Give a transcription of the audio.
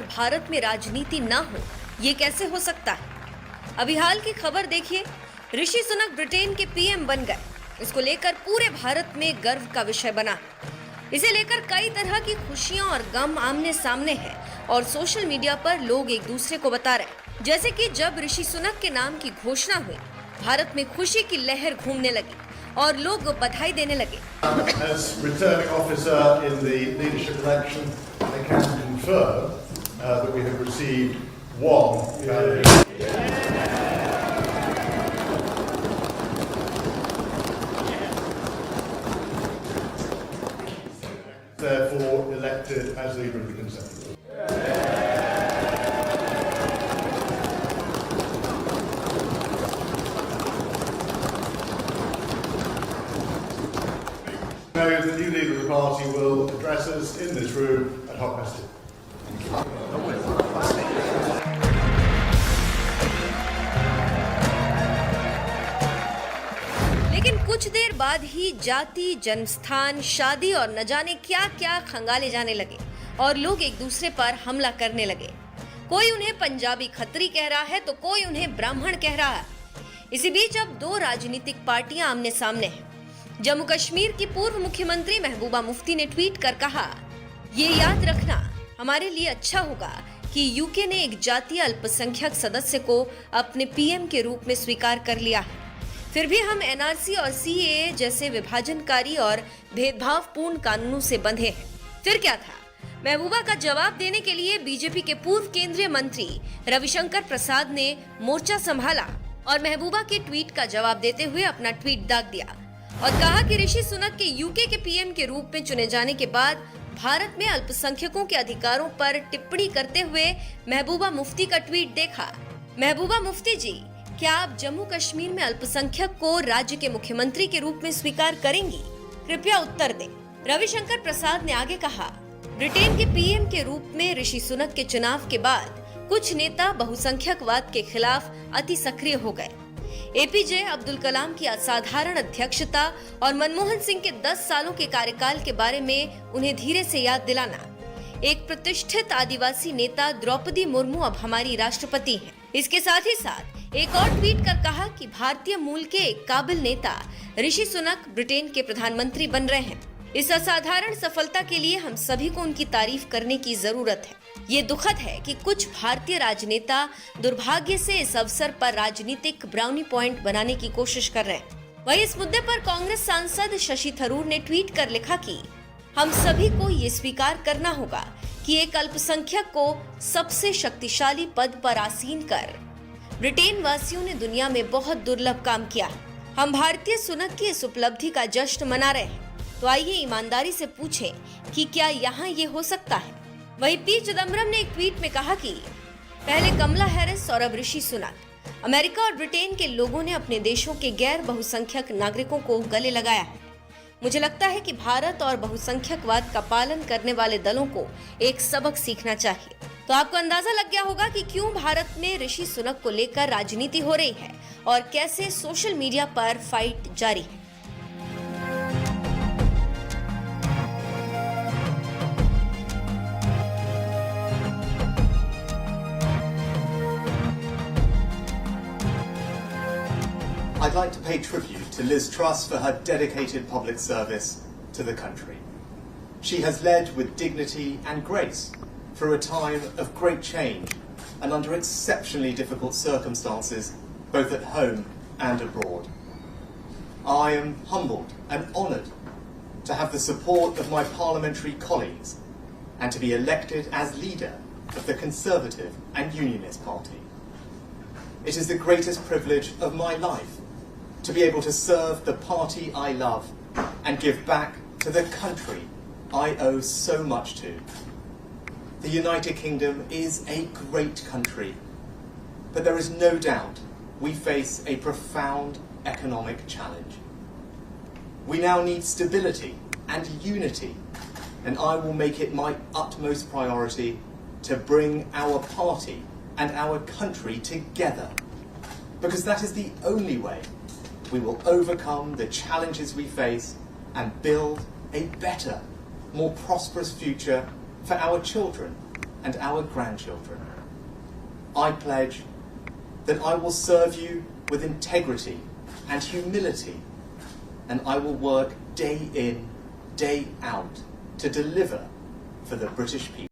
और भारत में राजनीति ना हो, ये कैसे हो सकता है? अभी हाल की खबर देखिए, ऋषि सुनक ब्रिटेन के पीएम बन गए। इसको लेकर पूरे भारत में गर्व का विषय बना। इसे लेकर कई तरह की खुशियां और गम आमने सामने है और सोशल मीडिया पर लोग एक दूसरे को बता रहे हैं। जैसे कि जब ऋषि सुनक के नाम की घोषणा हुई, भारत में खुशी की लहर घूमने लगी और लोग बधाई देने लगे। As returning officer in the leadership election, I can confirm that we have received one. Therefore, elected as leader of the Conservative. Now, the new leader of the party will address us in this room at 2:30. लेकिन कुछ देर बाद ही जाति, जन्मस्थान, शादी और न जाने क्या क्या खंगाले जाने लगे और लोग एक दूसरे पर हमला करने लगे। कोई उन्हें पंजाबी खत्री कह रहा है तो कोई उन्हें ब्राह्मण कह रहा है। इसी बीच अब दो राजनीतिक पार्टियां आमने सामने हैं। जम्मू कश्मीर की पूर्व मुख्यमंत्री महबूबा मुफ्ती ने ट्वीट कर कहा, ये याद रखना हमारे लिए अच्छा होगा कि यूके ने एक जातीय अल्पसंख्यक सदस्य को अपने पीएम के रूप में स्वीकार कर लिया है। फिर भी हम एनआरसी और सीएए जैसे विभाजनकारी और भेदभावपूर्ण कानूनों से बंधे हैं। फिर क्या था? महबूबा का जवाब देने के लिए बीजेपी के पूर्व केंद्रीय मंत्री रविशंकर प्रसाद ने मोर्चा संभाला और महबूबा के ट्वीट का जवाब देते हुए अपना ट्वीट दाग दिया और कहा कि ऋषि सुनक के यूके के पीएम के रूप में चुने जाने के बाद भारत में अल्पसंख्यकों के अधिकारों पर टिप्पणी करते हुए महबूबा मुफ्ती का ट्वीट देखा। महबूबा मुफ्ती जी, क्या आप जम्मू कश्मीर में अल्पसंख्यक को राज्य के मुख्यमंत्री के रूप में स्वीकार करेंगी? कृपया उत्तर दें। रविशंकर प्रसाद ने आगे कहा, ब्रिटेन के पीएम के रूप में ऋषि सुनक के चुनाव के बाद कुछ नेता बहुसंख्यकवाद के खिलाफ अति सक्रिय हो गए। एपीजे अब्दुल कलाम की असाधारण अध्यक्षता और मनमोहन सिंह के 10 सालों के कार्यकाल के बारे में उन्हें धीरे से याद दिलाना। एक प्रतिष्ठित आदिवासी नेता द्रौपदी मुर्मू अब हमारी राष्ट्रपति हैं। इसके साथ ही साथ एक और ट्वीट कर कहा कि भारतीय मूल के एक काबिल नेता ऋषि सुनक ब्रिटेन के प्रधानमंत्री बन रहे हैं। इस असाधारण सफलता के लिए हम सभी को उनकी तारीफ करने की जरूरत है। ये दुखद है कि कुछ भारतीय राजनेता दुर्भाग्य से इस अवसर पर राजनीतिक ब्राउनी पॉइंट बनाने की कोशिश कर रहे हैं। वहीं इस मुद्दे पर कांग्रेस सांसद शशि थरूर ने ट्वीट कर लिखा कि हम सभी को ये स्वीकार करना होगा कि एक अल्पसंख्यक को सबसे शक्तिशाली पद पर आसीन कर ब्रिटेन वासियों ने दुनिया में बहुत दुर्लभ काम किया। हम भारतीय सुनक की इस उपलब्धि का जश्न मना रहे हैं, तो आइए ईमानदारी से पूछें कि क्या यहाँ ये हो सकता है? वहीं पी चिदम्बरम ने एक ट्वीट में कहा कि पहले कमला हैरिस और अब ऋषि सुनक। अमेरिका और ब्रिटेन के लोगों ने अपने देशों के गैर बहुसंख्यक नागरिकों को गले लगाया है। मुझे लगता है कि भारत और बहुसंख्यकवाद का पालन करने वाले दलों को एक सबक सीखना चाहिए। तो आपको अंदाजा लग गया होगा कि क्यों भारत में ऋषि सुनक को लेकर राजनीति हो रही है और कैसे सोशल मीडिया पर फाइट जारी है। I'd like to pay tribute to Liz Truss for her dedicated public service to the country. She has led with dignity and grace through a time of great change and under exceptionally difficult circumstances, both at home and abroad. I am humbled and honoured to have the support of my parliamentary colleagues and to be elected as leader of the Conservative and Unionist Party. It is the greatest privilege of my life to be able to serve the party I love and give back to the country I owe so much to. The United Kingdom is a great country, but there is no doubt we face a profound economic challenge. We now need stability and unity, and I will make it my utmost priority to bring our party and our country together, because that is the only way we will overcome the challenges we face and build a better, more prosperous future for our children and our grandchildren. I pledge that I will serve you with integrity and humility, and I will work day in, day out to deliver for the British people.